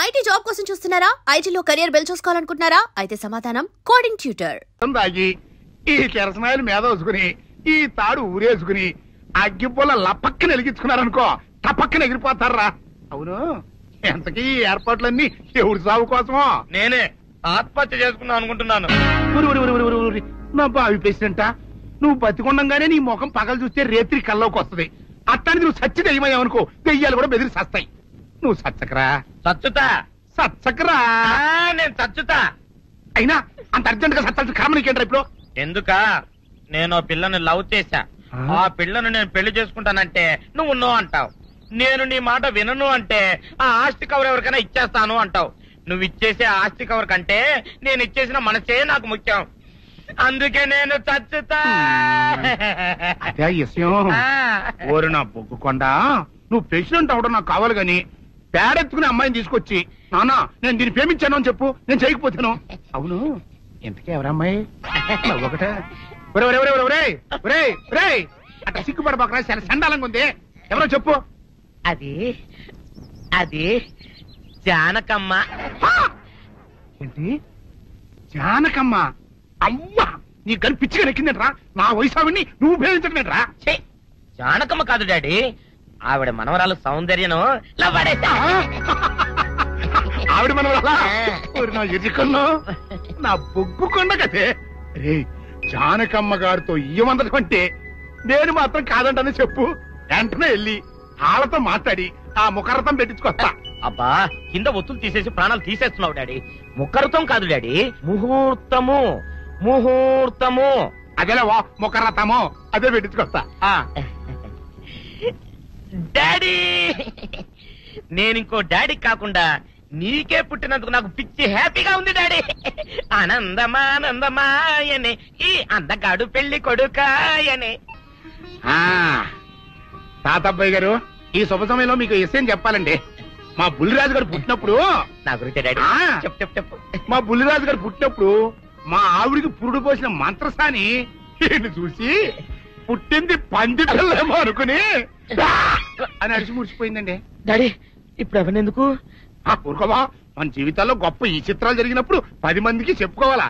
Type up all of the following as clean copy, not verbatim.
IT job కోసం చూస్తున్నారా? ఐటీలో కెరియర్ బిల్డ్ చూసుకోవాలనుకుంటున్నారా? అయితే సమాధానం కోడింగ్ ట్యూటర్. ఈ కెరసనాయలు మీద వేసుకుని ఈ తాడు ఊరేసుకుని అగ్గిపూల లపక్కన వెలిగించుకున్నారనుకో టపక్కన ఎగిరిపోతారా. అవును, ఎంతకీ ఏర్పాట్లన్నీ ఎవరి సాగు కోసమో? నేనే ఆత్మహత్య చేసుకున్నాను అనుకుంటున్నాను. నా బావి పేసినంట నువ్వు బతికొండంగానే నీ ముఖం పగలు చూస్తే రేత్రి కల్లోకి వస్తుంది. అట్టానికి నువ్వు సచ్చి దెయ్యమయ్యావనుకో దెయ్యాలు కూడా బెదిరి సస్తాయి. నువ్వు సచ్చకరా సచ్చకరా. నేను చచ్చుతా. అయినా అంత అర్జెంట్ గా సత్తాల్సిన కర్మ నీకేంట్రా ఇప్పుడు? ఎందుక నేను పిల్లని లవ్ చేశా. ఆ పిల్లను నేను పెళ్లి చేసుకుంటానంటే నువ్వు నో అంటావు. నేను నీ మాట వినను అంటే ఆ ఆస్తి కవర్ ఎవరికైనా ఇచ్చేస్తాను అంటావు. నువ్వు ఇచ్చేసే ఆస్తి కవర్ కంటే నేను ఇచ్చేసిన మనసే నాకు ముఖ్యం. అందుకే నేను చచ్చుతా. అదే విషయం. ఓరు నా బొగ్గుకొండ, నువ్వు ప్రెసిడెంట్ అవడం నాకు కావాలి గాని పేడెత్తుకునే అమ్మాయిని తీసుకొచ్చి నానా నేను దీన్ని ప్రేమించాను అని చెప్పు, నేను చేయకపోతాను. అవును, ఎంతకే ఎవరమ్మాయి? ఒకటే అట్లా సిగ్గుపడబాక, చాలా సండాలంగా ఉంది. ఎవరో చెప్పు. అది అది జానకమ్మ. ఏంటి జానకమ్మ? అమ్మా, నీ గని పిచ్చిగా నెక్కిందంట్రా. నా వయసావిని నువ్వు ప్రేమించటమేట్రా? జానకమ్మ కాదు డాడీ, ఆవిడ మనవరాలు సౌందర్యను ఆవిడ మనవరాలా? నా ఎదుకున్నా నా బొగ్గుకొండ కదే. రే, జానకమ్మ గారితో ఇయ్యమందడం అంటే నేను మాత్రం కాదంటని చెప్పు. వెంటనే వెళ్ళి వాళ్ళతో మాట్లాడి ఆ ముఖరథం పెట్టించుకొస్తా. అబ్బా, కింద ఒత్తులు తీసేసి ప్రాణాలు తీసేస్తున్నావు డాడీ. ముఖరథం కాదు డాడీ, ముహూర్తము. ముహూర్తము అదేలా ముఖరథము, అదే పెట్టించుకొస్తా. డాడీ, నేను ఇంకో డాడీ కాకుండా నీకే పుట్టినందుకు నాకు పిచ్చి హ్యాపీగా ఉంది డాడీ. ఆనందమానందమాయనే ఈ అందగాడు పెళ్లి కొడుకాయనే. తాతబ్బాయి గారు, ఈ శుభ సమయంలో మీకు విషయం చెప్పాలండి. మా బుల్లిరాజు గారు పుట్టినప్పుడు నా గురించి డాడీ చెప్పు చెప్పు. మా బుల్లిరాజు గారు పుట్టినప్పుడు మా ఆవిడికి పురుడు పోసిన మంత్రసాని చూసి పుట్టింది పంది పిల్లేమో అనుకుని అని అడిచి ముడిచిపోయిందండి. డాడీ, ఇప్పుడు అవన్నీ ఎందుకు? ఊరుకోవా, మన జీవితాల్లో గొప్ప ఈ చిత్రాలు జరిగినప్పుడు 10 మందికి చెప్పుకోవాలా.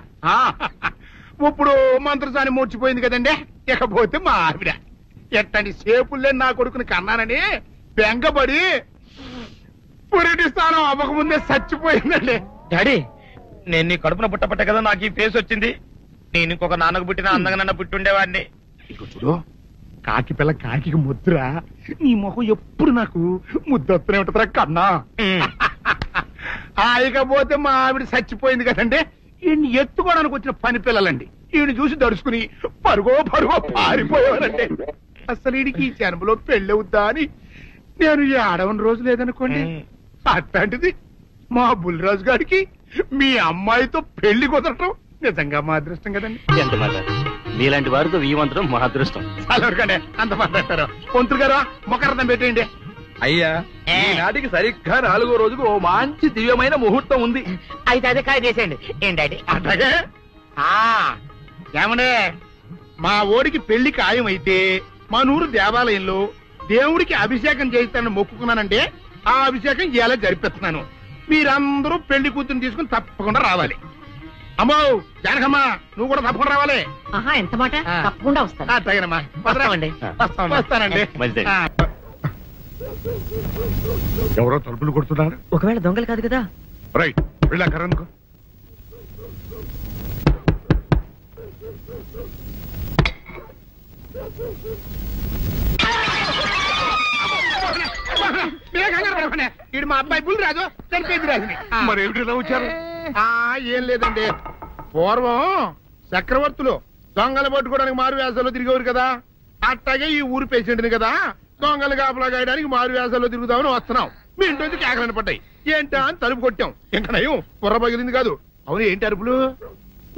ఇప్పుడు మంత్రసాని మూర్చిపోయింది కదండి. ఇకపోతే మా ఆవిడ ఎట్టండి సేపుల్లే నా కొడుకుని కన్నానని బెంగపడి పురిటి స్థానం అవ్వకముందే చచ్చిపోయిందండి. డాడీ, నేను నీ కడుపున పుట్టపట్ట కదా నాకు ఈ ఫేస్ వచ్చింది. నేను ఇంకొక నాన్నకు పుట్టిన అందంగా నన్ను పుట్టుండేవాడిని. ఇక చూడు, కాకి పిల్ల కాకి ముద్దురా. నీ మొహం ఎప్పుడు నాకు ముద్దొత్తనే ఉంటుందిరా కన్నా. ఇకపోతే మా ఆవిడ చచ్చిపోయింది కదండి. ఈయన్ని ఎత్తుకోవడానికి వచ్చిన పని పిల్లలండి. ఈయన చూసి దడుచుకుని పరుగో పారిపోయేవారండి. అసలు ఈడికి ఈ జన్మలో పెళ్ళవుద్దా అని నేను ఈ ఆడవని రోజు లేదనుకోండి. అట్లాంటిది మా బుల్లిరాజు గారికి మీ అమ్మాయితో పెళ్లి కుదరటం నిజంగా మా అదృష్టం కదండి. ఎంత మాట, మీలాంటి వారితో వీవంతరం మా అదృష్టం. చాలవరకండి, అంత మాట్లాడతారు. పొంతులు గారు మొకరదం పెట్టేయండి. అయ్యా, ఈనాటికి సరిగ్గా 4వ రోజుకు ఓ మంచి దివ్యమైన ముహూర్తం ఉంది. అయితే అదే కాయ చేసేయండి. ఏంటండి అట్లాగే? ఏమనే, మా ఓడికి పెళ్లి ఖాయమైతే మా నూరు దేవాలయంలో దేవుడికి అభిషేకం చేయిస్తానని మొక్కుకున్నానంటే ఆ అభిషేకం ఇలా జరిపిస్తున్నాను. మీరందరూ పెళ్లి కూతురు తీసుకుని తప్పకుండా రావాలి. అమ్మో జానకమ్మ, నువ్వు కూడా తప్పకుండా రావాలి. ఎంత మాట, తప్పకుండా వస్తాను. అట్లాగేనమ్మా, వస్తానండి. ఎవరో తలుపులు కొడుతున్నారు. ఒకవేళ దొంగలు కాదు కదా? రైట్, వెళ్ళాకరనుకో. మా అబ్బాయి బుల్లిరాజు చనిపోయింది రాజుని. మరి ఏమిటిలా వచ్చారు? ఏం లేదండి, పూర్వం చక్రవర్తులు దొంగలు పట్టుకోవడానికి మారు వేసాల్లో తిరిగేవారు కదా. అట్టాగే ఈ ఊరు పేషెంట్ని కదా దొంగలు కాపలా గాయడానికి మారు వేసాల్లో తిరుగుదామని వస్తున్నాం. మీ ఇంటి నుంచి కేకలని పడ్డాయి. ఏంటా అని తలుపు కొట్టాం. ఇంకా నయం బుర్ర పగిలింది కాదు. అవును, ఏంటి అరుపులు?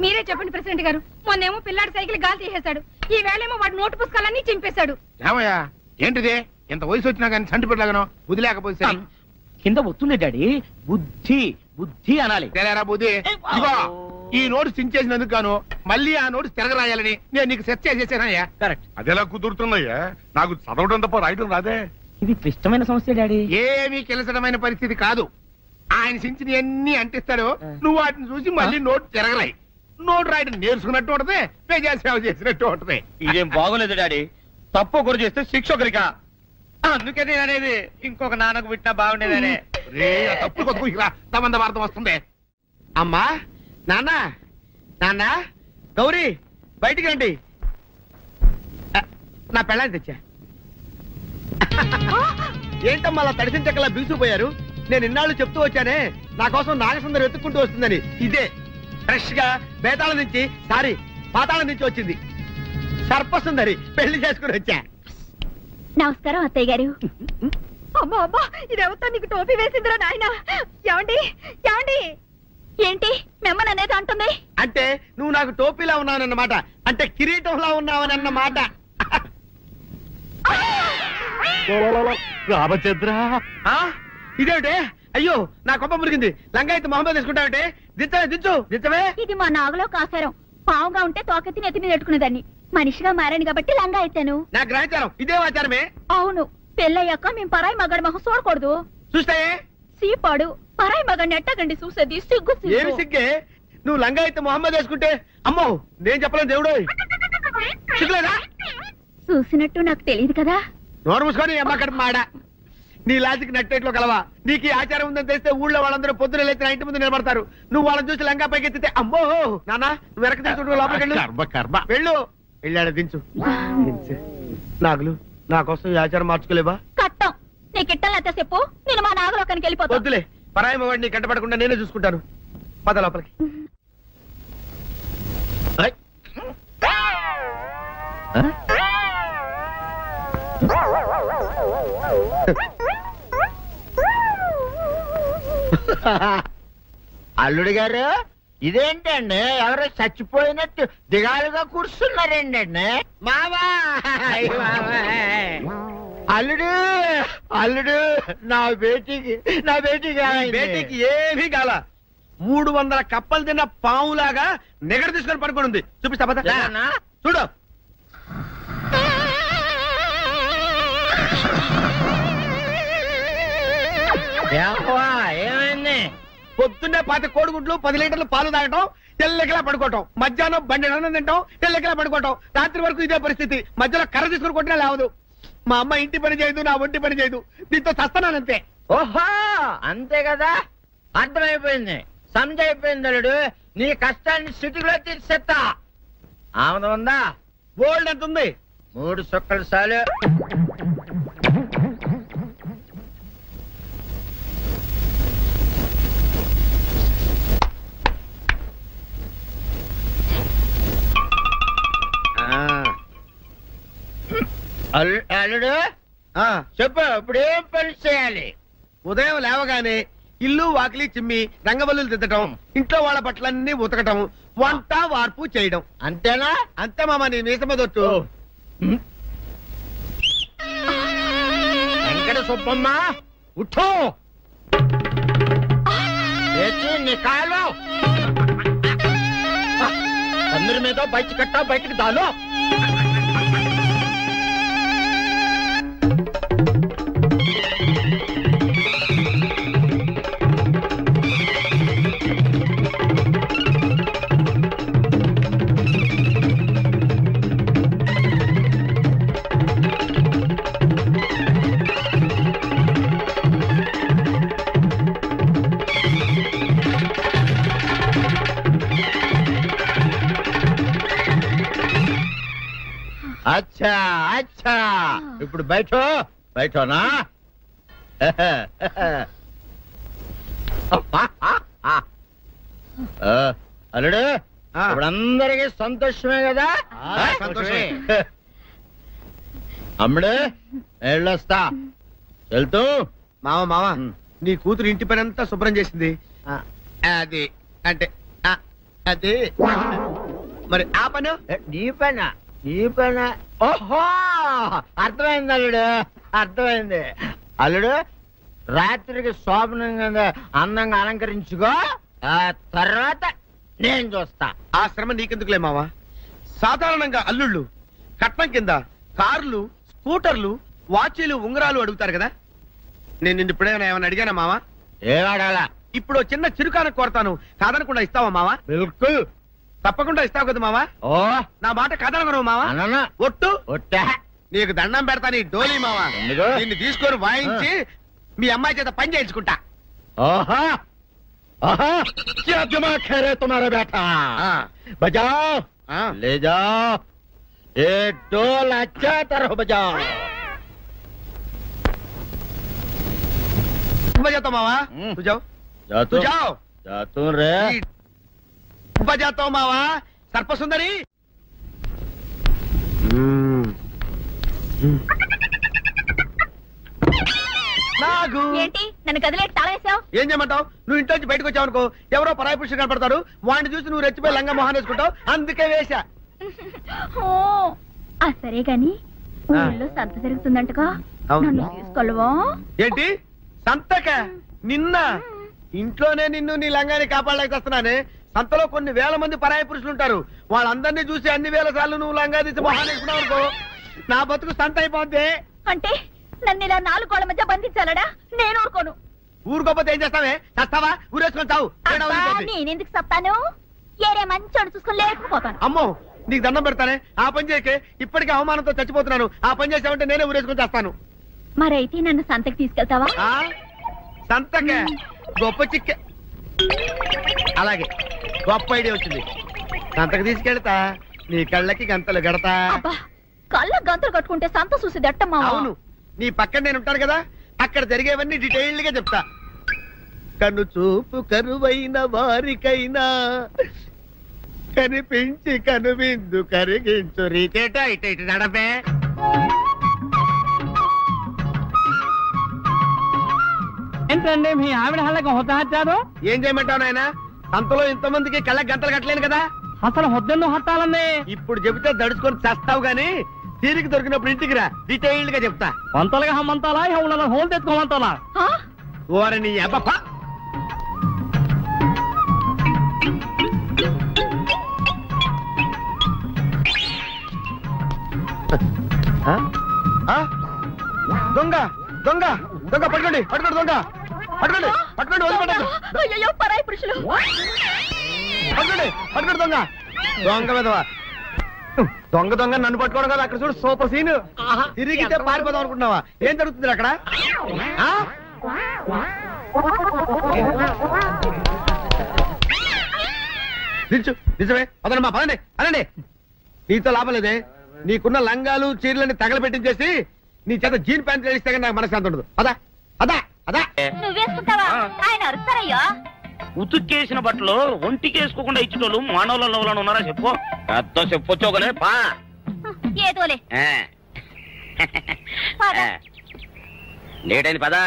మీరే చెప్పండి ప్రెసిడెంట్ గారు. మొన్నేమో పిల్లాడి సైకిల్ గాలి తీసేశాడు, ఈ వేళేమో వాడి నోటు పుస్తకాలన్నీ చింపేశాడు. ఏమయ్యా, ఏంటిది? ఎంత వయసు వచ్చినా కానీ చంటి పెట్టలాగను వదిలేకపోతే కింద వస్తుంది డాడీ. బుద్ధి బుద్ధి అనాలి. తెలేరా బుద్ధి? ఇదిగో, ఈ నోటు చించేసినందుకు గాను మళ్ళీ ఆ నోటు తిరగరాయాలని నేను నీకు సెట్ చేసేసానయ్యా. కరెక్ట్. అదెలా కుదురుతున్నాయ్యా? నాకు చదవడం తప్ప రాయటం రాదే. ఇది క్లిష్టమైన సమస్య డాడీ. ఏమీ కిలసడమైన పరిస్థితి కాదు. ఆయన సించిన అన్ని అంటిస్తాడు. నువ్వు వాటిని చూసి మళ్ళీ నోటు తిరగరాయి. నోటు రాయడం నేర్చుకున్నట్టు ఉంటది, ప్రజా సేవ చేసినట్టు ఉంటది. ఇదేం బాగోలేదు డాడీ. తప్పు ఒకరు చేస్తే శిక్ష ఒకరికా. అందుకే నేను అనేది ఇంకొక నాన్నకు పుట్టినా బాగుండేదనే. రే, ఆ తప్పుడు కొద్దు సంబంధ వార్త వస్తుంది. అమ్మా, నాన్న, నాన్న, గౌరీ బయటికి రండి. నా పెళ్ళాన్ని తెచ్చా. ఏంటమ్మా అలా తడిసిన చెక్కలా బిగుసిపోయారు? నేను ఇన్నాళ్ళు చెప్తూ వచ్చానే నా కోసం నాగసుందరం వెతుక్కుంటూ వస్తుందని. ఇదే ఫ్రెష్ గా బేతాళం నుంచి పాతాళం నుంచి వచ్చింది. సర్పసుందరి పెళ్లి చేసుకుని వచ్చా. నమస్కారం అత్తయ్య గారు. అమ్మా అమ్మా, ఇదేవతా నీకు టోపీ వేసిందిరా నాయన. ఏమండి ఏమండి, ఏంటి మిమ్మల్ని అనేది అంటుంది? అంటే నువ్వు నాకు టోపీలా ఉన్నావనన్నమాట, అంటే కిరీటంలా ఉన్నావనన్నమాట. రామచంద్ర, ఇదేమిటే? అయ్యో, నా కొప్ప మురిగింది. లంగా అయితే మొహమ్మద్ తీసుకుంటావంటే? దించవే. ఇది మా నాగులో కాసారం. పావుగా ఉంటే తోకెత్తి నెత్తి మీద పెట్టుకునేదాన్ని. మనిషిగా మారాను కాబట్టి లంగా అయితాను. నా గ్రహచారం ఇదే ఆచారమే. అవును, పెళ్ళయ్యాక మేము పరాయి మగాడి మొహం చూడకూడదు. చూస్తాయే సీపాడు పరాయి మగాడిని ఎట్టగండి చూసేది. సిగ్గు ఏమి సిగ్గే? నువ్వు లంగా అయితే మొహమ్మద్ వేసుకుంటే అమ్మో నేను చెప్పలేను దేవుడు. సిగ్గులేదా? చూసినట్టు నాకు తెలియదు కదా. నోరు మూసుకొని అమ్మకడ మాడ. నీ లాజిక్ నట్టేట్లో కలవా? నీకు ఈ ఆచారం ఉందని తెలిస్తే ఊళ్ళో వాళ్ళందరూ పొద్దున లేచి నా ఇంటి ముందు నిలబడతారు. నువ్వు వాళ్ళని చూసి లంగా పైకి ఎత్తితే అమ్మో నాన్న నువ్వు వెనక తీసుకుంటూ లోపలికి వెళ్ళు. వెళ్ళాడు దించు. నాగులు, నా కోసం ఈ ఆచారం మార్చుకోలేవా? కట్టం నీకు ఇట్టలేతే చెప్పు, నేను మా నాగలోకానికి వెళ్ళిపోతా. వద్దులే, పరాయి వాడిని కంటపడకుండా నేనే చూసుకుంటాను. పద లోపలికి. అల్లుడు గారు, ఇదేంటండి ఎవరో చచ్చిపోయినట్టు దిగాలుగా కూర్చున్నారండి? మావా, అల్లుడు అల్లుడు, నా బేటీకి ఏమీ కాల. 300 కప్పలు తిన్న పావులాగా నిగడ తీసుకొని పడుకొని ఉంది. చూపిస్తా పద. చూడు. ఏమైంది? పొద్దున్నే 10 కోడిగుడ్లు 10 లీటర్లు పాలు తాగటం, తెల్లకిలా పడుకోవటం. మధ్యాహ్నం బండి అన్నం తింటాం, తెల్లకిలా పడుకోవటం. రాత్రి వరకు ఇదే పరిస్థితి. మధ్యలో కర్ర తీసుకుని కొట్టినా లేవదు. మా అమ్మ ఇంటి పని చేయదు, నా ఒంటి పని చేయదు. దీంతో చస్తానంతే. ఓహో, అంతే కదా, అర్థమైపోయింది, సంజైపోయింది. అల్లుడు, నీ కష్టాన్ని సిటీలో తీర్చేస్తా. ఆమె ఉందా? గోల్డ్ ఎంత ఉంది? 3 సుక్కలు చాలు. అల్లుడు చెప్పు, ఇప్పుడు ఏం పని చేయాలి? ఉదయం లేవగానే ఇల్లు వాకిలి చిమ్మి రంగవల్లులు దిద్దటం, ఇంట్లో వాళ్ళ బట్టలన్నీ ఉతకటం, వంట వార్పు చేయడం. అంతేనా? అంతే మామ, నీ మీసమదొట్టు. వెంకట సుబ్బమ్మ, ఉఠో, నీ కాలు అందరి మీద బయట కట్టా, బయటకు దాలో. అచ్చా అచ్చా, ఇప్పుడు బయటనా? అల్లుడు, ఇప్పుడు అందరికి సంతోషమే కదా? సంతోషమే. అమ్ముడు, వెళ్ళొస్తా. వెళ్తూ మామ నీ కూతురు ఇంటి పని అంతా శుభ్రం చేసింది. అది అంటే అది మరి ఆ పను నీ పైన. ఓహో, అర్థమైంది అల్లుడు, అర్థమైంది. అల్లుడు, రాత్రికి శోభనంగా అందంగా అలంకరించుకో, ఆ తర్వాత నేను చూస్తా. ఆ శ్రమ నీకెందుకులే మావా. సాధారణంగా అల్లుళ్ళు కట్నం కింద కార్లు, స్కూటర్లు, వాచీలు, ఉంగరాలు అడుగుతారు కదా. నేను నిన్ను ఇప్పుడేమైనా అడిగానా మావా? ఏం అడగాల? ఇప్పుడు చిన్న చిరుకాను కోరతాను, కాదనకుండా ఇస్తావా మావా? బిల్కుల్ తప్పకుండా ఇస్తావు కదా మావా? ఓ నా మాట కాదనగను మావా? అననా ఒట్టు ఒట్టా నీకు దండం పెడతాను ఈ డోలీ మావా. ఎందుకు? దీన్ని తీసుకొని వాయించి మీ అమ్మాయి చేత పని చేయించుకుంటా. आहा आहा क्या दिमाग है रे तुम्हारा बेटा बजाओ ले जाओ ये डोल अच्छा तरह बजाओ बजाता मावा तू जाओ जा तू जाओ जा तू रे बजाता हूँ मावा सर्प सुंदरी నాగు ఏంటి నన్ను గదిలేటి తాళేసావు? ఏం చేయమంటావు? నువ్వు ఇంట్లో నుంచి బయటకు వచ్చావు అనుకో, ఎవరో పరాయి పురుషుడు కనపడతాడు, వాడిని చూసి నువ్వు రెచ్చిపోయి లంగా మొహాన్ వేసుకుంటావు, అందుకే వేశా. సరే గాని ఊళ్ళో సంత జరుగుతుందంటగా, నన్ను తీసుకెళ్ళవా? ఏంటి సంతక? నిన్న ఇంట్లోనే నిన్ను నీ లంగాన్ని కాపాడలేక వస్తున్నానే. సంతలో కొన్ని వేల మంది పరాయి పురుషులు ఉంటారు, వాళ్ళందరినీ చూసి అన్ని వేల సార్లు నువ్వు లంగా తీసి మొహాన్ వేసుకున్నావు అనుకో, నా బతుకు సంత అయిపోద్ది. అంటే నన్ను ఇలా 4 గోళ్ల మధ్య బంధించాలడా? నేను ఊరుకోను. ఊరుకోపోతే ఏం చేస్తావే? చస్తావా? ఊరేసుకొని చావు. నేనెందుకు చెప్తాను? ఏరే మంచోడు చూసుకొని లేకపోతాను. అమ్మో నీకు దండం పెడతానే, ఆ పని చేయకే. ఇప్పటికే అవమానంతో చచ్చిపోతున్నాను, ఆ పని చేసావంటే నేనే ఊరేసుకొని చేస్తాను. మరైతే నన్ను సంతకి తీసుకెళ్తావా? సంతకే గొప్ప చిక్కే. అలాగే గొప్ప ఐడియా వచ్చింది. సంతకు తీసుకెళ్తా, నీ కళ్ళకి గంతలు గడతా. కళ్ళ గంతలు కట్టుకుంటే సంత చూసి దట్టమ్మా. అవును, నీ పక్కన నేను ఉంటాను కదా, అక్కడ జరిగేవన్నీ డీటెయిల్డ్ గా చెప్తా. కన్ను చూపు కరువైన వారికైనా కనిపించి కనువిందు కరిగించు రీతేట ఇట ఇటు నడపే. ఏంటండి మీ ఆవిడ హళ్ళకి హొత్తహత్యారు? ఏం చేయమంటావు నాయన? అంతలో ఇంతమందికి కళ్ళకి గంటలు కట్టలేను కదా. అసలు హొద్దెందుకు హత్తాలండి? ఇప్పుడు చెబితే దడుచుకొని చేస్తావు గాని తీరికి దొరికినప్పుడు ఇంటికి రా, డీటెయిల్డ్ గా చెప్తా. వంతలుగా హమ్మంతాలా ఎవరు హోల్ తెచ్చుకోమంతాలా? ఓరని అబ్బప్ప. దొంగ దొంగ దొంగ పట్టుకోండి పట్టుకోండి దొంగ పట్టుకోండి పట్టుకోండి వదిలిపెట్టండి. అయ్యో పరాయి పురుషులు. పట్టుకోండి పట్టుకోండి దొంగ దొంగ విధవా. దొంగ దొంగ నన్ను పట్టుకోవడం కదా. అక్కడ చూడు సూపర్ సీన్. తిరిగితే పారిపోదాం అనుకుంటున్నావా? ఏం జరుగుతుంది అక్కడ? నిజమే పదండి పదండి అనండి. నీతో లాభం లేదే. నీకున్న లంగాలు చీరలని తగలబెట్టించేసి నీ చేత జీన్ ప్యాంట్ వేస్తే నాకు మనశ్శాంతి ఉండదు. అదా అదా అదా నువ్వేసుకుంటావా? ఆయన అరుస్తారయ్యా. ఉతుక్కేసిన బట్టలు ఒంటికి వేసుకోకుండా ఇచ్చేటోళ్ళు మానవులలో ఉన్నారా చెప్పు. పెద్ద చెప్పొచ్చోగనే పా. ఏదోలే లేటైంది పదా.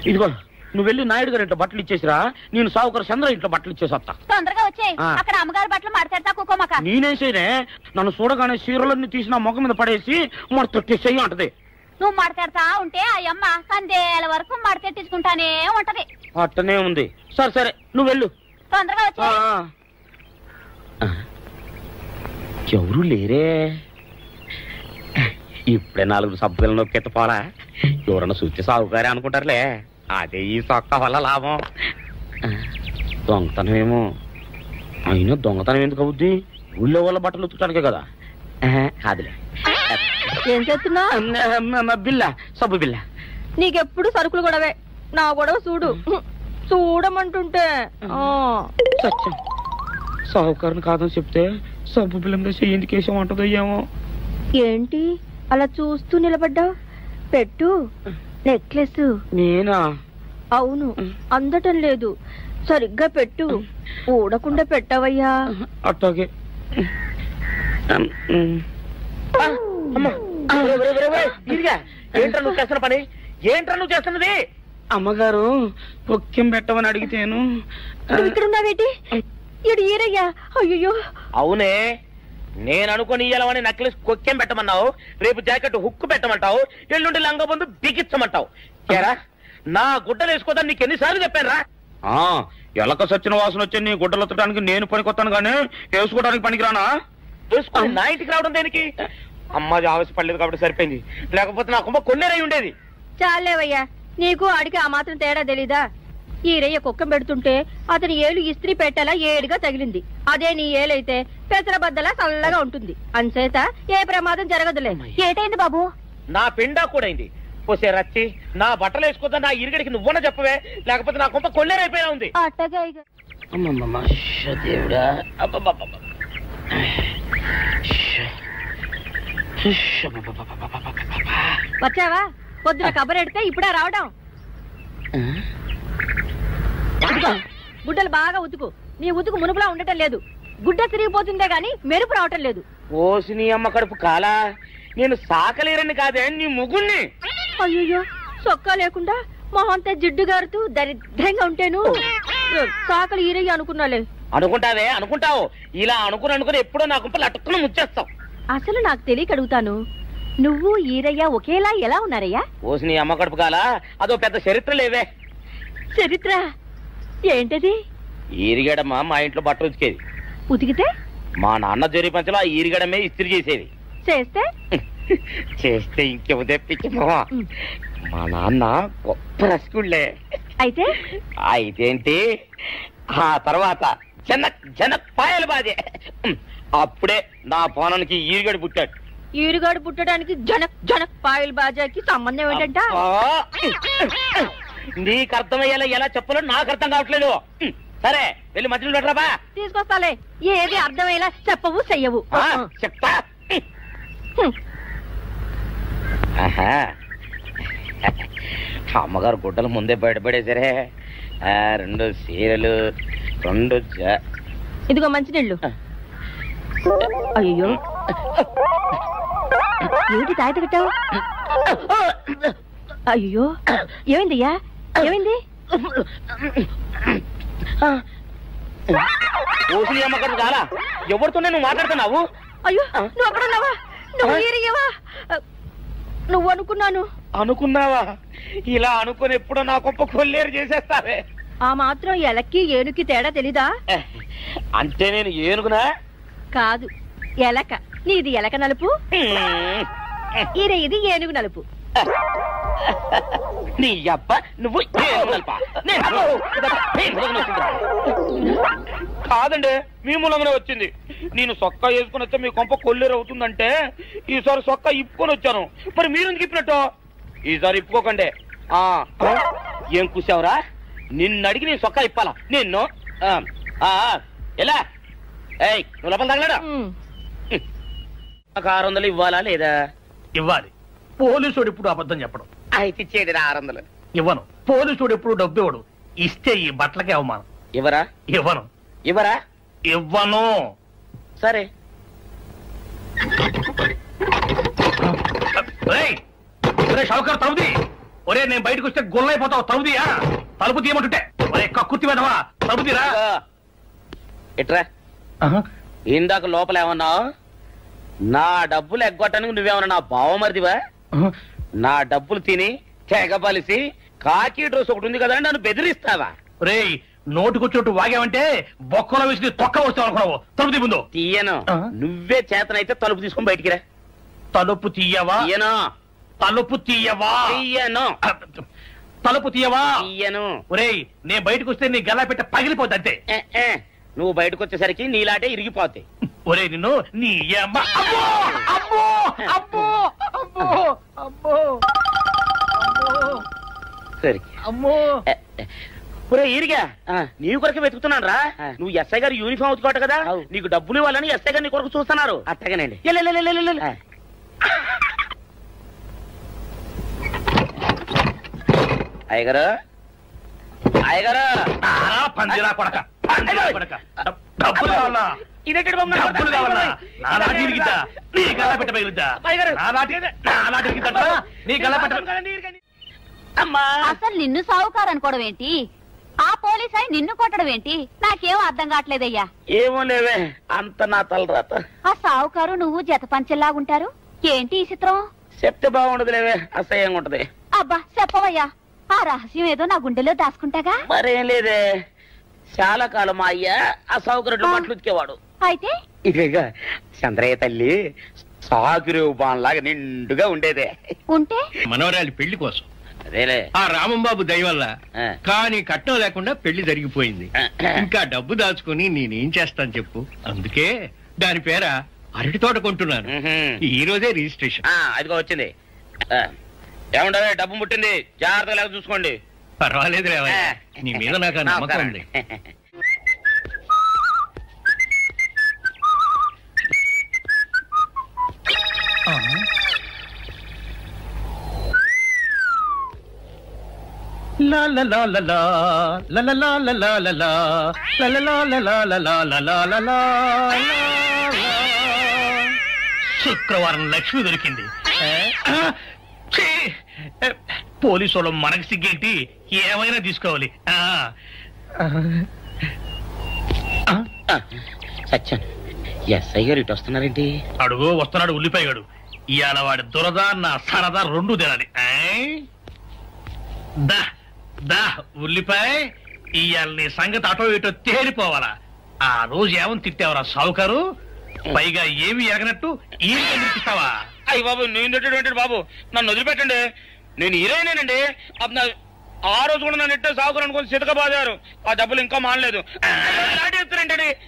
ఇదిగో నువ్వు వెళ్ళి నాయుడు గారు ఇంట్లో బట్టలు ఇచ్చేసిరా, నేను సావుకర్ చంద్ర ఇంట్లో బట్టలు ఇచ్చేసి వస్తా. తొందరగా వచ్చాయి. అక్కడ అమ్మగారు బట్టలు మాడతాడతా కుకోమక. నేనేం చేయనే, నన్ను చూడగానే చీరలన్నీ తీసి నా ముఖం మీద పడేసి మడతెట్టేసేయి అంటది. నువ్వు మాడతాడతా ఉంటే ఆ అమ్మ సందేల వరకు మడతెట్టించుకుంటానే ఉంటది. అట్టనే ఉంది. సరే సరే నువ్వు వెళ్ళు. తొందరగా వచ్చా. ఎవరు లేరే. ఇప్పుడే 4 సబ్బులు నొక్కెత్త పోలా. ఎవరన్నా చూస్తే సాగుగారే అనుకుంటారులే. అదే ఈ సొక్క వల్ల లాభం. దొంగతనం అయినా దొంగతనం ఎందుకు అవుద్ది? ఊళ్ళో వాళ్ళ బట్టలు ఉతుకడానికే కదా. కాదులే. ఏం చేస్తున్నా? బిల్ల సబ్బు బిల్ల. నీకెప్పుడు సరుకులు గొడవే. నా గొడవ చూడు. చూడమంటుంటే సత్యం సాహుకారుని కాదని చెప్తే సబ్బు బిల్ల మీద చెయ్యింది కేసం అంటదో ఏమో. ఏంటి అలా చూస్తూ నిలబడ్డావు? పెట్టు నెక్లెస్. నేనా? అవును, అందటం లేదు. సరిగ్గా పెట్టు. ఊడకుండా పెట్టవయ్యా. అట్టాగే. ఏంట్రా నువ్వు చేస్తున్న పని? ఏంట్రా నువ్వు చేస్తున్నది? అమ్మగారు కొక్కెం పెట్టమని అడిగితేను. ఇక్కడున్నావేటి? ఇడు ఈరయ్యా. అయ్యో అవునే, నేను అనుకుని ఇయ్యాలని నెక్లెస్ కొక్కెం పెట్టమన్నావు, రేపు జాకెట్ హుక్కు పెట్టమంటావు, ఎల్లుండి లంగా బందు బిగించమంటావు. ఏరా నా గుడ్డలు వేసుకోదాన్ని నీకు ఎన్నిసార్లు చెప్పాను రా. ఎలక సచ్చిన వాసన వచ్చి నీ గుడ్డలు ఎత్తడానికి నేను పనికొత్తాను గానీ వేసుకోవడానికి పనికిరానా? వేసుకొని నా ఇంటికి రావడం దేనికి? అమ్మాది ఆవేశపడలేదు కాబట్టి సరిపోయింది, లేకపోతే నా కుమ్మ కొన్నేరై ఉండేది. చాలేవయ్యా, నీకు ఆడికి ఆ మాత్రం తేడా తెలీదా? ఈరయ్య కుక్కం పెడుతుంటే అతని ఏలు ఇస్త్రీ పెట్టేలా ఏడుగా తగిలింది. అదే నీ ఏలైతే పెసరబద్దలా చల్లగా ఉంటుంది. అంచేత ఏ ప్రమాదం జరగదులే. ఏటైంది బాబు? నా పిండా కూడా అయింది. పోసే రచ్చి నా బట్టలు వేసుకోద్దా నా ఇరుగడికి నువ్వన చెప్పవే, లేకపోతే నా కొంత కొల్లేరైపోయినా ఉంది. అట్టగా దేవుడా. వచ్చావా? పొద్దున కబరెడితే ఇప్పుడే రావడం. గుడ్డలు బాగా ఉతుకు. నీ ఉతుకు మునుపులా ఉండటం లేదు. గుడ్డ తిరిగిపోతుందే గాని మెరుపు రావటం లేదు. ఓసి నీ అమ్మ కడుపు కాలా, నేను సాకలేరని కాదే నీ ముగ్గుణ్ణి. అయ్యో, సొక్కా లేకుండా మొహంతా జిడ్డు గారుతూ దరిద్రంగా ఉంటేను సాకలు ఈరయ్య అనుకున్నాలే. అనుకుంటావే అనుకుంటావు. ఇలా అనుకుని ఎప్పుడో నా గుంపలు అటుక్కున ముచ్చేస్తావు. అసలు నాకు తెలియక అడుగుతాను, నువ్వు ఈరయ్య ఒకేలా ఎలా ఉన్నారయ్యా? ఓసి నీ అమ్మ కడుపు కాలా, అదో పెద్ద చరిత్ర లేవే. చరిత్ర ఏంటది? ఈరిగడమ్మ మా ఇంట్లో బట్టలు ఉతికేది. ఉతికితే మా నాన్న జరి పంచలో ఆ ఈరిగడమే ఇస్త్రీ చేసేది. చేస్తే చేస్తే ఇంకేమో తెప్పించమా. మా నాన్న గొప్ప రసికుళ్ళే. అయితే అయితేంటి, ఆ తర్వాత జనక్ పాయలు బాధే. అప్పుడే నా పోనానికి ఈరిగడు పుట్టాడు. ఈరుగాడు పుట్టడానికి జనక్ పాయల్ బాజాకి సంబంధం ఏంటంట? నీకు అర్థమయ్యేలా ఎలా చెప్పాలో నాకు అర్థం కావట్లేదు. సరే వెళ్ళి మధ్యలో పెట్టరాబా. తీసుకొస్తాలే. ఏది అర్థమయ్యేలా చెప్పవు చెయ్యవు. చెప్తా. అమ్మగారు గుడ్డలు ముందే బయటపడేసరే. 2 చీరలు, 2 ఇదిగో మంచినీళ్ళు. అయ్యో, ఏంటి తాయిత కట్టావు? అయ్యో, ఏమైందయ్యా? ఏమైంది? ఓసిని అమ్మగారు చాలా ఎవరితోనే నువ్వు మాట్లాడుతున్నావు? అయ్యో, నువ్వు అక్కడున్నావా? నువ్వు ఈరయ్యవా? నువ్వు అనుకున్నావా? ఇలా అనుకుని ఎప్పుడో నా గొప్ప కొల్లేరు చేసేస్తావే. ఆ మాత్రం ఎలక్కి ఏనుకి తేడా తెలీదా? అంటే నేను ఏనుగునా? కాదు, ఎలక. నీది ఎలక నలుపు, ఈరయ్యది ఏనుగు నలుపు. నీ అబ్బ నువ్వు కాదండి, మీ మూలంగానే వచ్చింది. నేను సొక్కా వేసుకుని వస్తే మీ కొంప కొల్లేరు అవుతుందంటే ఈసారి సొక్కా ఇప్పుకొని వచ్చాను. మరి మీరు ఎందుకు ఇప్పినట్టు? ఈసారి ఇప్పుకోకండి. ఏం కూసావురా? నిన్ను అడిగి నేను సొక్కా ఇప్పాలా? నిన్ను ఎలా? ఏయ్, నువ్వు లోపల తగలడా? నాకు 600 ఇవ్వాలా లేదా? ఇవ్వాలి. పోలీసుడు ఎప్పుడు అబద్ధం చెప్పడం. అయితే ఇచ్చేది 600. ఇవ్వను. పోలీసుడు ఎప్పుడు డబ్బు ఇవ్వడు. ఇస్తే ఈ బట్టలకే అవమానం. ఇవ్వరా? ఇవ్వను. సరే. షౌకర్ తలుపుది. ఒరే, నేను బయటకు వస్తే గొల్లైపోతావు. తలుపుదియా? తలుపు తీయమంటుంటే ఒరే కక్కుర్తి వెదవా, తలుపు తీరా. ఎట్రా? ఇందాక లోపల ఏమన్నావు? నా డబ్బులు ఎగ్గొట్టడానికి నువ్వేమన్నా నా బావమరిదివా? నా డబ్బులు తిని తెగబలిసి కాకి డ్రెస్ ఒకటి ఉంది కదా నన్ను బెదిరిస్తావా? రేయ్, నోటుకొచ్చేట్టు వాగావంటే బొక్కలో వేసి తొక్క వస్తావు అనుకున్నావు. తలుపు తీ ముందు. తీయను. నువ్వే చేతనైతే తలుపు తీసుకొని బయటికి రా. తలుపు తీయవా? తలుపు తీయను. ఒరేయ్, నేను బయటకు వస్తే నీ గల్లా పెట్ట పగిలిపోద్ది అంతే. నువ్వు బయటకు వచ్చేసరికి నీలాటే ఇరిగిపోతాయి. ఒరే, నిన్ను నీ అమ్మ. అబ్బో అబ్బో అబ్బో అబ్బో అబ్బో సరే అమ్మో. ఒరే ఈరిగా, నీ కొరకు వెతుకుతున్నాను రా. నువ్వు ఎస్ఐ గారు యూనిఫామ్ అవుతుకోట కదా, నీకు డబ్బులు ఇవ్వాలని ఎస్ఐ గారు నీ కొరకు చూస్తున్నారు. అట్టగానండి. అయ్యగారు, పందిరా కొడక, డబ్బులు కావాలా? డబ్బులు కావాలా? నా లాఠీ ఇరిగిద్దా? నీ గల్లా పెట్ట పగిలిద్దా? నా లాఠీ ఇరిగిద్దా? నీ గల్లా పెట్ట. అసలు నిన్ను సావుకారు అనుకోవడం ఏంటి? ఆ పోలీస్ అయి నిన్ను కొట్టడం ఏంటి? నాకేం అర్థం కావట్లేదయ్యా. ఏమో లేవే, అంత నా తలరాత. ఆ సావుకారు నువ్వు జత పంచెల్లాగుంటారు. ఏంటి ఈ చిత్రం? చెప్తే బాగుండదు లేవే, అసహ్యంగా ఉంటది. అబ్బా చెప్పవయ్యా, ఆ రహస్యం ఏదో నా గుండెలో దాచుకుంటాగా. మరేం లేదే, చాలా కాలం మా అయ్య ఆ సౌకర్యం బట్టలు ఉతికేవాడు. అయితే ఇక చంద్రయ్య తల్లి సాకురేవు బాన్లాగా నిండుగా ఉండేదే. ఉంటే మనవరాలి పెళ్లి కోసం ఆ రామంబాబు దయ వల్ల కానీ కట్నం లేకుండా పెళ్లి జరిగిపోయింది. ఇంకా డబ్బు దాచుకుని నేనేం చేస్తాను చెప్పు. అందుకే దాని పేర అరటి తోట కొంటున్నాను. ఈ రోజే రిజిస్ట్రేషన్. అదిగో వచ్చింది. ఏమంటారు, డబ్బు ముట్టింది, జాగ్రత్తగా చూసుకోండి. పర్వాలేదు లేవయ్య, నీ మీద నాకు నమ్మకం ఉంది. శుక్రవారం లక్ష్మి దొరికింది. పోలీసు వాళ్ళు మనకి సిగ్గేంటి, ఏమైనా తీసుకోవాలి. సత్యం, ఎస్ఐ గారు ఇటు వస్తున్నారేంటి? అడుగు వస్తున్నాడు ఉల్లిపాయగాడు. ఇవాళ వాడి దురద నా సరదా రెండు తినాలి. దా దా ఉల్లిపాయ, ఇవాళ నీ సంగతి అటో ఇటో తేలిపోవాలా. ఆ రోజు ఏమని తిట్టావరా సావుకారు, పైగా ఏమి ఎరగనట్టు ఈ ఎదురుస్తావా? అయ్యి బాబు, నేను తిట్టేటువంటి బాబు, నన్ను వదిలిపెట్టండి. నేను హీరోయినేనండి. ఆ రోజు కూడా నన్ను ఇట్టే సాగుకుని అనుకుని సితకబాదారు. ఆ డబ్బులు ఇంకా మానలేదు.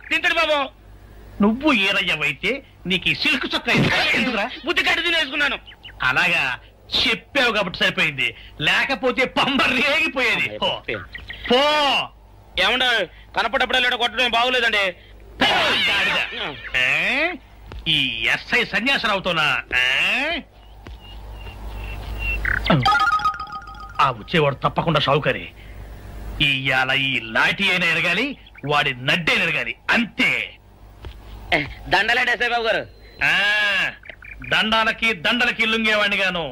తింటాడు బాబు. నువ్వు ఏరయ్యవైతే నీకు ఈ సిల్క్ చొక్క ఎందుకురా? బుద్ధి కట్టి తినేసుకున్నాను. అలాగా చెప్పావు కాబట్టి సరిపోయింది, లేకపోతే పంబ రేగిపోయేది. పో. ఏమంటే కనపడప్పుడే లేట కొట్టడం బాగోలేదండి. ఈ ఎస్ఐ సన్యాసరావుతోనా? ఆ వచ్చేవాడు తప్పకుండా షావుకరి. ఇవాళ ఈ లాఠీ అయినా ఎరగాలి, వాడి నడ్డైనా ఎరగాలి, అంతే. దండలేండి ఎస్ఐ బాబు గారు. దండాలకి దండలకి లొంగేవాడిని గాను,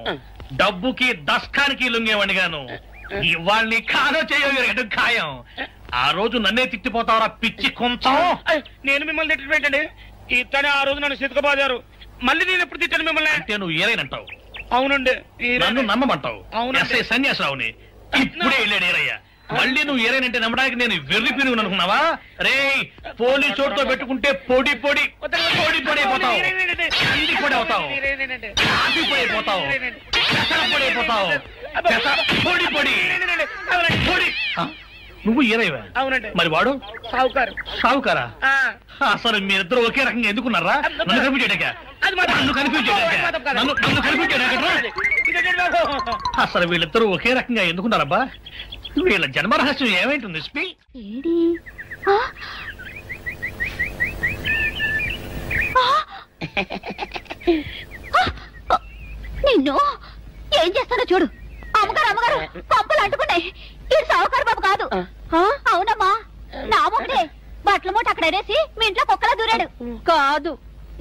డబ్బుకి దస్కానికి లొంగేవాడిని గాను. వాళ్ళని కాదో చేయడం ఖాయం. ఆ రోజు నన్నే తిట్టిపోతావరా పిచ్చి కొంచెం. నేను మిమ్మల్ని తిట్టి పెట్టండి. ఇతనే ఆ రోజు నన్ను సితకబాదారు. మళ్ళీ నేను ఎప్పుడు తిట్టాను మిమ్మల్ని? అంటే నువ్వు ఏరైనంటావు. అవునండి, నన్ను నమ్మమంటావు. ఎస్ఐ సన్యాసరావుని ఇప్పుడే వెళ్ళాడు ఏరయ్య. మళ్ళీ నువ్వు ఏరైనంటే నమ్మడానికి నేను వెర్రి పిరుగు అనుకున్నావా? రే, పోలీసు చోటుతో పెట్టుకుంటే పొడి పొడి పొడి పొడి అయిపోతావు, ఇంటి పొడి అవుతావు, కాఫీ పొడి అయిపోతావు, పొడి అయిపోతావు, పొడి పొడి పొడి. నువ్వు ఏరైవా? అవునండి. మరి వాడు సావుకారు. సావుకారా? అసలు మీరిద్దరు ఒకే రకంగా ఎందుకున్నారా? నన్ను కన్ఫ్యూజ్ చేయడాక, నన్ను కన్ఫ్యూజ్ చేయడాక, నన్ను కన్ఫ్యూజ్ చేయడాక. అసలు వీళ్ళిద్దరూ ఒకే రకంగా ఎందుకున్నారబ్బా? వీళ్ళ జన్మ రహస్యం ఏమైంటుంది? నిన్ను ఏం చేస్తానో చూడు. అమ్మగారు అమ్మగారు, పంపులు అంటుకున్నాయి. ఈ సావుకారు బాబు కాదు. అవునమ్మా, నా మొగుడే. బట్టల మూట అక్కడ ఎరేసి మీ ఇంట్లో కుక్కలా దూరాడు. కాదు,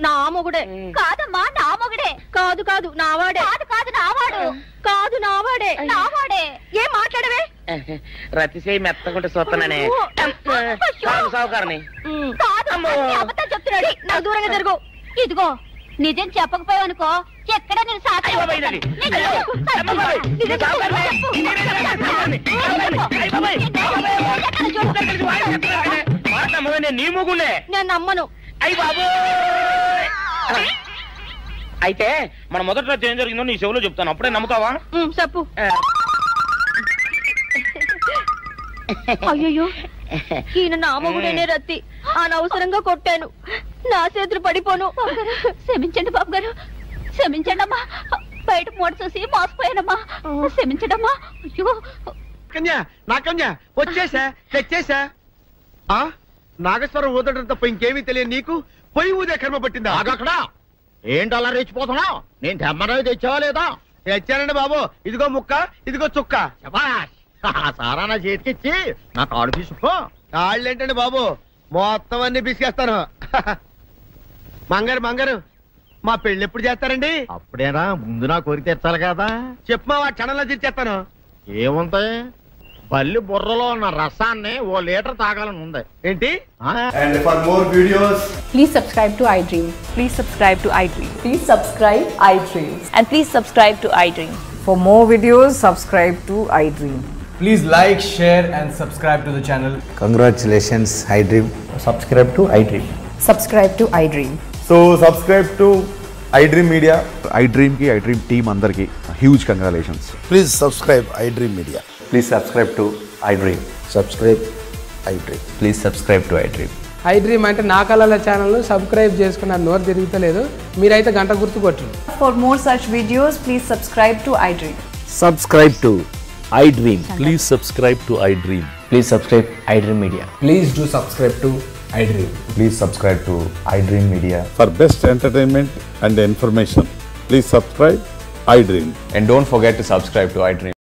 నా మొగుడే. కాదమ్మా, నా మొగుడే. కాదు కాదు, నావాడే. కాదు కాదు, నావాడు. కాదు, నావాడే. నావాడే. ఏం మాట్లాడవే? రతిసేయి మెత్తకుంటే చూస్తున్నానే సావుకారని. కాదు, అబద్ధం చెప్తున్నాడు. నాకు దూరంగా జరుగు. ఇదిగో, నిజం చెప్పకపోయావనుకో ఎక్కడ నేను నీ ముగ్గులే నేను నమ్మను. అయ్యి బాబు, అయితే మన మొదటి రోజు ఏం జరిగిందో నీ చెవులో చెప్తాను, అప్పుడే నమ్ముతావా? చెప్పు. అయ్యో, ఈయన నా మొగుడేనే రత్తి. అనవసరంగా కొట్టాను. నా చేతులు పడిపోను. క్షమించండి బాబు గారు, క్షమించండి అమ్మా. బయట మూట చూసి మోసపోయానమ్మా, క్షమించడమ్మా. అయ్యో కన్యా, నా కన్యా వచ్చేసా, తెచ్చేసా. నాగేశ్వరం ఊదడం తప్ప ఇంకేమీ తెలియదు నీకు. పొయ్యి ఊదే కర్మ పట్టిందా? అక్కడ ఏంటి అలా రెచ్చిపోతున్నావు? నేను తెమ్మనవి తెచ్చావా లేదా? తెచ్చానండి బాబు. ఇదిగో ముక్క, ఇదిగో చుక్క. సారా నా చేతికిచ్చి నా కాడు తీసుకో. కాళ్ళేంటండి బాబు, మొత్తం అన్ని బిసికేస్తాను. మంగారు మంగారు, మా పెళ్లి ఎప్పుడు చేస్తారండి? అప్పుడేనా, ముందు నా కోరిక తెచ్చాలి కదా. చెప్పు, మా క్షణంలో తీర్చేస్తాను. ఏముంటాయి, బల్లి బుర్రలో ఉన్న రసాన్ని ఓ లీటర్ తాగాలని ఉంది. ఏంటి? And for more videos, please subscribe to iDream. Please subscribe to iDream. Please subscribe iDream. And please subscribe to iDream. For more videos, subscribe to iDream. please like, share and subscribe to the channel. Congratulations, iDream. Subscribe to iDream. Subscribe to iDream. So subscribe to iDream Media. iDream की iDream team अंदर की huge congratulations. Please subscribe iDream Media. Please subscribe to iDream. Subscribe iDream. Please subscribe to iDream. iDream అంటే నా కళల channel subscribe చేసుకున్న నోరు తిరుగుతలేదు మీరైతే గంట గుర్తు కొట్టండి. For more such videos, please subscribe to iDream. Subscribe to iDream. Please subscribe to iDream. Please subscribe iDream Media. Please do subscribe to iDream. Please subscribe to iDream Media. For best entertainment and information, please subscribe iDream. And don't forget to subscribe to iDream.